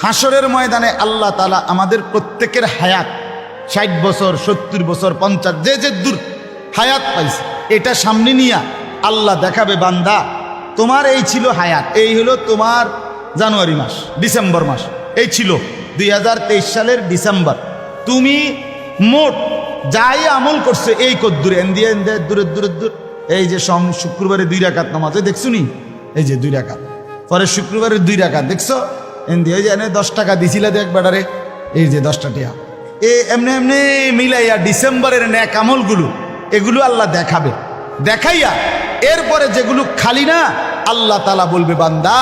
হাসরের ময়দানে আল্লাহ তাআলা আমাদের প্রত্যেকের হায়াত ৬০ বছর ৭০ বছর ৫০ যে দূর হায়াত পাইছে এটা সামনে নিয়ে আল্লাহ দেখাবে, বান্দা তোমার এই ছিল হায়াত, এই হলো তোমার জানুয়ারি মাস, ডিসেম্বর মাস, এই ছিল ২০২৩ সালের ডিসেম্বর। তুমি মোট যাই আমল করছে এই কদ্দুরে এন্দিয়ে দূরে দূরে দূর, এই যে শুক্রবারে 2 রাকাত নামাজ দেখছো নি, এই যে 2 রাকাত, পরে শুক্রবারে 2 রাকাত দেখছো এন্দিয়ে, ওই যে 10 টাকা দিছিল দেখ বেটারে, এই যে 10টা টাকা এমনি এমনি মিলাইয়া ডিসেম্বরের ন্যাক আমলগুলো এগুলো আল্লাহ দেখাবে, দেখাইয়া এরপরে যেগুলো খালি না আল্লাহ তাআলা বলবে, বান্দা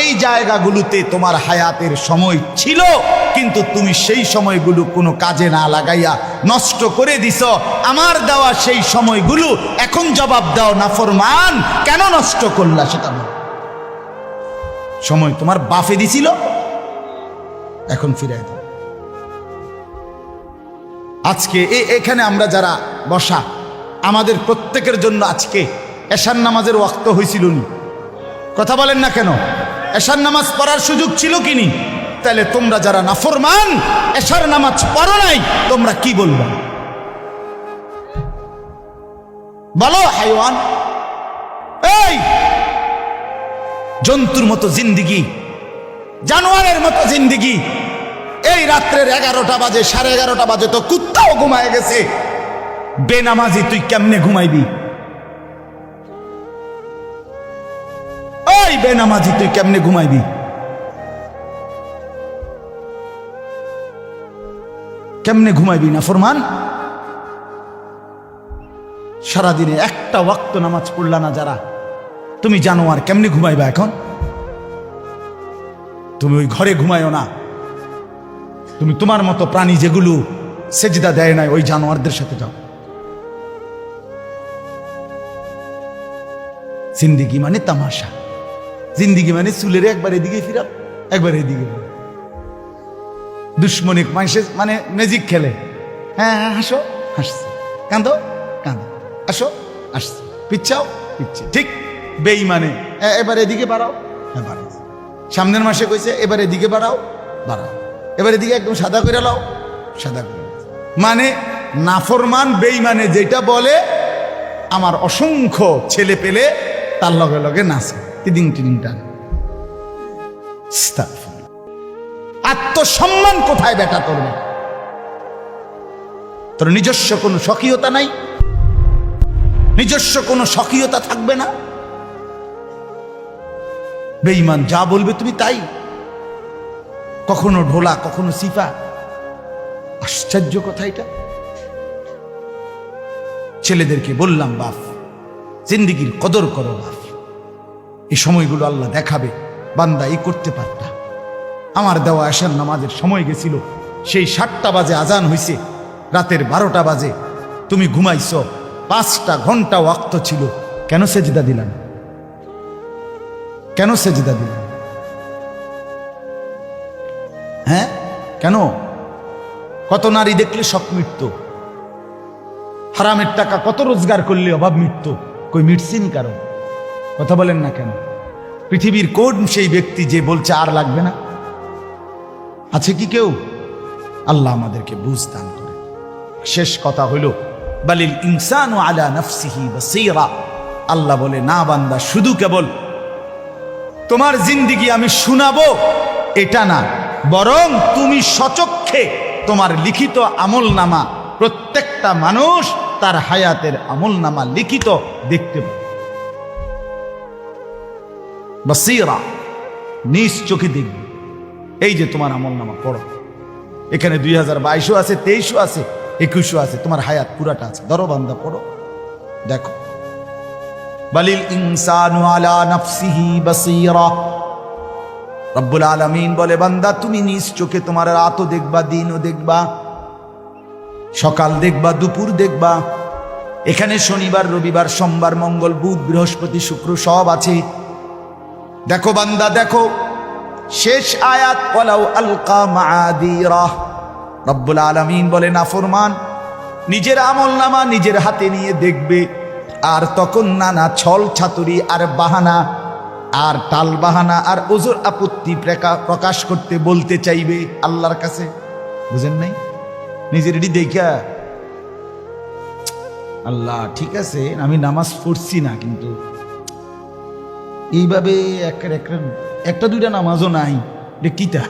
এই জায়গাগুলোতে তোমার হায়াতের সময় ছিল, কিন্তু তুমি সেই সময়গুলো কোনো কাজে না লাগাইয়া নষ্ট করে দিছ। আমার দেওয়া সেই সময়গুলো এখন জবাব দাও, নাফরমান কেন নষ্ট করলা সেটা বল। সময় তোমার বাপে দিছিল, এখন ফিরাই দাও। আজকে এখানে আমরা যারা বসা, আমাদের প্রত্যেকের জন্য আজকে এশার নামাজের ওয়াক্ত হয়েছিল নি? কথা বলেন না কেন? এশার নামাজ পড়ার সুযোগ ছিল কি নি? তাহলে তোমরা যারা নাফরমান এশার নামাজ পড়ো নাই, তোমরা কি বলবে বলো? হাইওয়ান, এই জন্তুর মতো জিন্দিগি, জানোয়ারের মতো জিন্দিগি, এই রাত্রের 11টা বাজে, 11:30 বাজে তো কুত্তাও ঘুমায় গেছে, বেনামাজি তুই কেমনে ঘুমাইবি? ওই বেনামাজি তুই কেমনে ঘুমাইবি? কেমনে ঘুমাইবি না ফরমান? সারাদিনে একটা ওয়াক্ত নামাজ পড়লা না যারা, তুমি জানোয়ার কেমনে ঘুমাইবা? এখন তুমি ওই ঘরে ঘুমায়ও না, তুমি তোমার মতো প্রাণী যেগুলো সেজদা দেয় নাই ওই জানোয়ারদের সাথে যাও। জিন্দিগি মানে তামাশা, জিন্দিগি মানে চুলের একবার এদিকে ফিরা একবার এদিকে, দুশ্মনিক মানুষের মানে ম্যাজিক খেলে, হ্যাঁ হ্যাঁ হাসো হাসছে, কাঁদো কাঁদো, আসো আসছে, পিচ্ছাও পিচ্ছে, ঠিক বেঈমানে এবার এদিকে বাড়াও, হ্যাঁ বাড়াও, সামনের মাসে কইছে এবার এদিকে বাড়াও বাড়াও, এবার এদিকে একদম সাদা করে লাও সাদা করে, মানে নাফরমান বেঈমানে যেটা বলে আমার অসংখ্য ছেলে পেলে তার লগে লগে নাচে, টিডিং টিডিং টান। আত্মসম্মান কোথায় বেটা তোর? তোর নিজস্ব কোনো স্বকীয়তা নাই, নিজস্ব কোনো স্বকীয়তা থাকবে না। বেঈমান যা বলবে তুমি তাই, কখনো ঢোলা কখনো সিফা। আশ্চর্য কথা এটা। ছেলেদেরকে বললাম, বাপ জিন্দিগির কদর করো বাপ, এই সময়গুলো আল্লাহ দেখাবে, বান্দা এই করতে পারতা। আমার দেওয়া এশার নামাজের সময় গেছিল, সেই 7টা বাজে আজান হইছে, রাতের 12টা বাজে তুমি ঘুমাইছ, 5টা ঘন্টা ওয়াক্ত ছিল, কেন সেজদা দিলাম? কেন সেজদা দিলাম? হ্যাঁ কেন? কত নারী দেখলে শখ মিটত, হারামের টাকা কত রোজগার করলে অভাব মিটত, কই মিটছেনি কারণ? কথা বলেন না কেন? পৃথিবীর কোন সেই ব্যক্তি যে বলছে আর লাগবে না? আছে কি কেউ? আল্লাহ আমাদেরকে বুঝ দান করে। শেষ কথা হইল, বালিল ইনসানু আলা নাফসিহি বাসীরা। আল্লাহ বলে, না বান্দা, শুধু কেবল তোমার জিন্দিগি আমি শুনাবো এটা না, বরং তুমি সচক্ষে তোমার লিখিত আমলনামা, প্রত্যেকটা মানুষ তার হায়াতের আমলনামা লিখিত দেখতে পাবে। বাসীরা, নিজ চোখে দেখবে। এই যে তোমার আমলনামা পড়ো, এখানে 2022ও আছে, 23ও আছে, 21ও আছে, তোমার হায়াত পুরাটা আছে। ধরো বান্দা, পড়ো, দেখো। বালিল ইনসানু আলা নাফসিহি বাসীরা। রব্বুল আলামিন বলে, বান্দা তুমি নিজ চোখে তোমার রাতও দেখবা, দিনও দেখবা, সকাল দেখবা, দুপুর দেখবা। এখানে শনিবার, রবিবার, সোমবার, মঙ্গল, বুধ, বৃহস্পতি, শুক্র সব আছে। দেখো বান্দা দেখো। শেষ আয়াত, ওয়ালাউ আলকা মাআদিরা। রব্বুল আলামিন বলে, নাফরমান নিজের আমলনামা নিজের হাতে নিয়ে দেখবে, আর তখন নানা ছল ছাতুরি আর বাহানা আর টালবাহানা আর ওজোর আপত্তি প্রকাশ করতে বলতে চাইবে আল্লাহর কাছে। বুঝেন নাই? নিজের এটি দেখা আল্লাহ ঠিক আছে আমি নামাজ পড়ছি না, কিন্তু এইভাবে একটা দুইটা নামাজও নাই, এটা কিতা?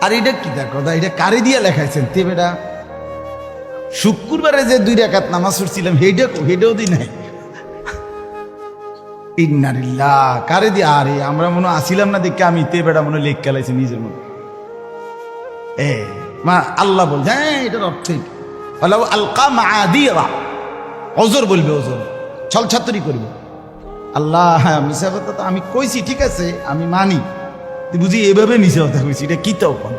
আর এটা কিতা কথা? এটা কারে দিয়া লেখাইছেন? তে বেটা শুক্রবারে যে 2 রাকাত নামাজ পড়ছিলাম হেডেও দি নাই। ইন্নালিল্লাহ, কারে দিয়া? আরে আমরা মনে আসিলাম না দেখে আমি তে বেটা মনে লেখ খেলাইছি নিজের মনে। মা আল্লাহ বল, হ্যাঁ এটার অর্থ আলকা মাআদিরা, ওজর বলবে, ওজর ছলছাতুরি করবে। আল্লাহ মিশা কথা তো আমি কইছি, ঠিক আছে আমি মানি, বুঝি এভাবে মিশা কথা কইছি, এটা কি তাও কোন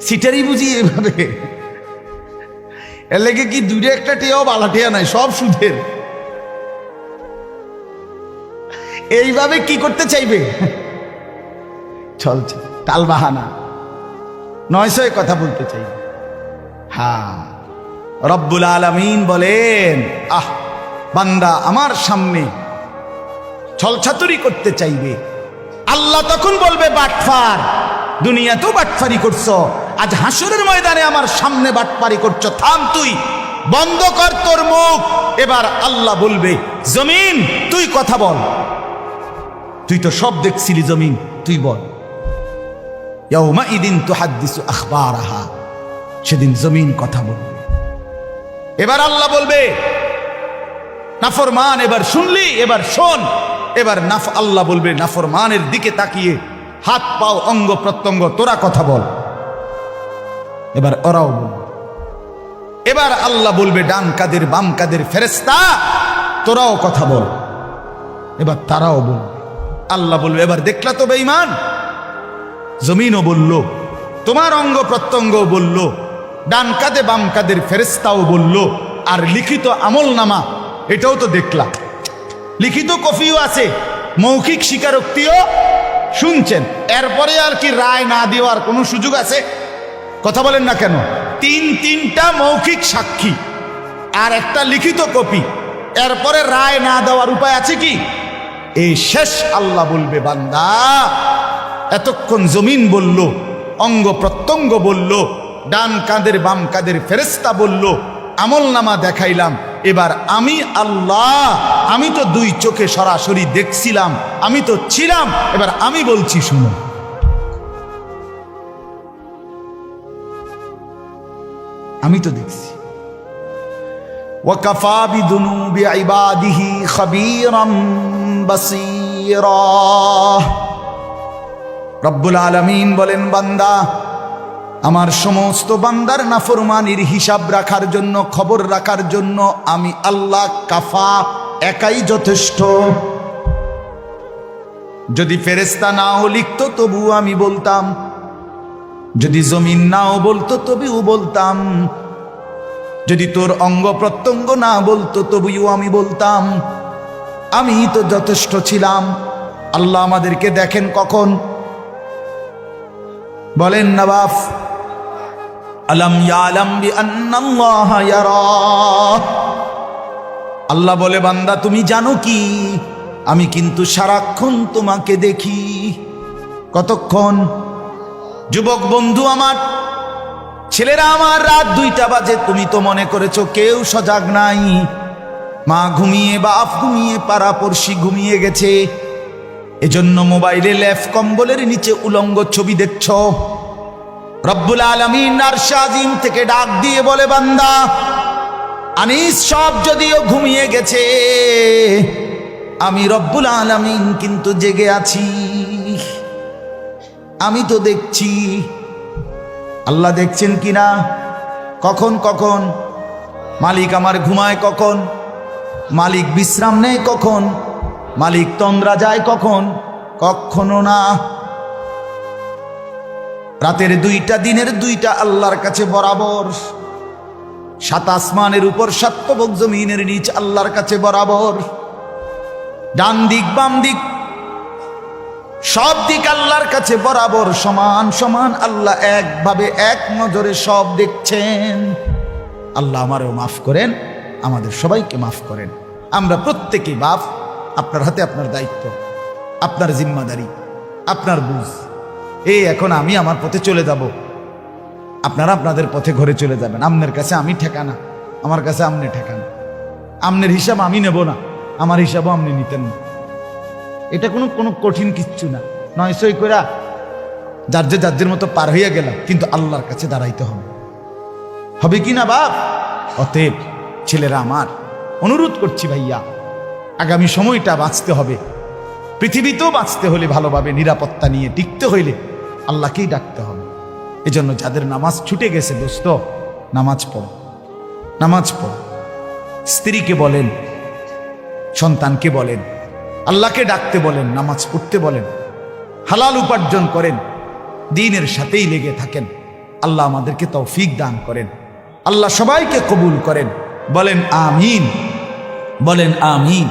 সিটারি বুঝি এভাবে? এর লেগে কি 2 একটা টেয়াও বালা টেয়া নাই, সব সুদের। এইভাবে কি করতে চাইবে? চলছে টালবাহানা, 900 কথা বলতে চাইবে। হ্যাঁ, রব্বুল আলামিন বলেন, আহ বান্দা আমার সামনে ছলছাতুরি করতে চাইবে। আল্লাহ তখন বলবে, বাটফার, দুনিয়াতেও বাটফারি করছো, আজ হাসরের ময়দানে আমার সামনে বাটফারি করছো, থাম, তুই বন্ধ কর তোর মুখ। এবার আল্লাহ বলবে, জমিন তুই কথা বল, তুই তো সব দেখছিলি, জমিন তুই বল। ইয়াউমাইদিন তুহাদ্দিসু আখবারাহা, সেদিন জমিন কথা বলবে। এবার আল্লাহ বলবে, নাফরমান এবার শুনলি, এবার শোন। এবার আল্লাহ বলবে নাফরমানের দিকে তাকিয়ে, হাত পাও অঙ্গ প্রত্যঙ্গ, তোরা কথা বল। এবার ওরাও বলবে। এবার আল্লাহ বলবে ডান কাদের বাম কাদের ফেরেশতা, তোরাও কথা বল। এবার তারাও বলবে। আল্লাহ বলবে, এবার দেখলা তো বেঈমান? জমিনও বলল, তোমার অঙ্গ প্রত্যঙ্গ বলল, ডান কাঁধে বাম কাঁধের ফেরেশতাও বলল, আর লিখিত আমল নামা এটাও তো দেখলা, লিখিত কপিও আছে, মৌখিক স্বীকারোক্তিও শুনছেন। এরপরে আর কি রায় না দেওয়ার কোনো সুযোগ আছে? কথা বলেন না কেন? 3টা মৌখিক সাক্ষী আর একটা লিখিত কপি, এরপরে রায় না দেওয়ার উপায় আছে কি? এই শেষ আল্লাহ বলবে, বান্দা এতক্ষণ জমিন বলল, অঙ্গ প্রত্যঙ্গ বলল, ডান কাঁধের বাম কাঁধের ফেরেশতা বলল, আমল নামা দেখাইলাম। এবার আমি আল্লাহ, আমি তো 2 চোখে সরাসরি দেখছিলাম, আমি তো ছিলাম, এবার আমি বলছি শুনো। আমি তো দেখছি। ওয়াকাফা বিদুনুবি ইবাদিহি খাবীরাম বাসীরা। রব্বুল আলামিন বলেন, বান্দা আমার সমস্ত বান্দার নাফরমানির হিসাব রাখার জন্য, খবর রাখার জন্য আমি আল্লাহ কাফা, একাই যথেষ্ট। যদি ফেরেশতা নাও লিখতো তবুও আমি বলতাম, যদি জমিন নাও বলতো তবুও বলতাম, যদি তোর অঙ্গ প্রত্যঙ্গ না বলতো তবুও আমি বলতাম, আমি তো যথেষ্ট ছিলাম। আল্লাহ আমাদেরকে দেখেন কখন? বলেন না বাপ, আলম ইয়ালাম বিআন্নাল্লাহা ইয়ারা। আল্লাহ বলে, বান্দা তুমি জানো কি, আমি কিন্তু সারাক্ষণ তোমাকে দেখি। কতক্ষণ? যুবক বন্ধু আমার, ছেলেরা আমার, রাত 2টা বাজে, তুমি তো মনে করেছো কেউ সজাগ নাই। মা ঘুমিয়ে, বাপ ঘুমিয়ে, পাড়াপড়শি ঘুমিয়ে গেছে, এজন্য মোবাইলে লেফ কম্বলের নিচে উলঙ্গ ছবি দেখছ। রব্বুল আলামিন আরশ আজিম থেকে ডাক দিয়ে বলে, বান্দা আনিস সব যদিও ঘুমিয়ে গেছে, আমি রব্বুল আলামিন কিন্তু জেগে আছি, আমি তো দেখছি। আল্লাহ দেখছেন কিনা? কখন কখন? মালিক আমার ঘুমায় কখন? মালিক বিশ্রাম নেয় কখন? মালিক তন্দ্রা যায় কখন? কখনো না। রাতের 2টা, দিনের 2টা আল্লাহর কাছে বরাবর। 7 আসমানের উপর, 7 তবক জমিনের নিচ আল্লাহর কাছে বরাবর। ডান দিক বাম দিক সব দিক আল্লাহর কাছে বরাবর, সমান সমান। আল্লাহ একভাবে, এক নজরে সব দেখছেন। আল্লাহ আমারও মাফ করেন, আমাদের সবাইকে মাফ করেন। আমরা প্রত্যেকেই বাপ, আপনার হাতে আপনার দায়িত্ব, আপনার জিম্মাদারি, আপনার বুঝ। এখন আমি আমার পথে চলে যাব, আপনারা আপনাদের পথে ঘরে চলে যাবেন। আমনের কাছে আমি ঠেকানা, আমার কাছে আমনে ঠেকানা। আমনের হিসাব আমি নেব না, আমার হিসাবও আপনি নিতেন না। এটা কোনো কোনো কঠিন কিচ্ছু না। নয় সই করে যার মতো পার হইয়া গেলাম, কিন্তু আল্লাহর কাছে দাঁড়াইতে হবে, হবে কি না বাপ? অতএব ছেলেরা আমার, অনুরোধ করছি ভাইয়া, আগামী সময়টা বাঁচতে হবে, পৃথিবীতেও বাঁচতে হলে ভালোভাবে নিরাপত্তা নিয়ে টিকতে হইলে আল্লাহকেই ডাকতে হবে। এজন্য যাদের নামাজ ছুটে গেছে দোস্ত, নামাজ পড়ো, নামাজ পড়ো। স্ত্রীকে বলেন, সন্তানকে বলেন, আল্লাহকে ডাকতে বলেন, নামাজ পড়তে বলেন, হালাল উপার্জন করেন, দ্বীনের সাথেই লেগে থাকেন। আল্লাহ আমাদেরকে তৌফিক দান করেন, আল্লাহ সবাইকে কবুল করেন। বলেন আমিন, বলেন আমিন।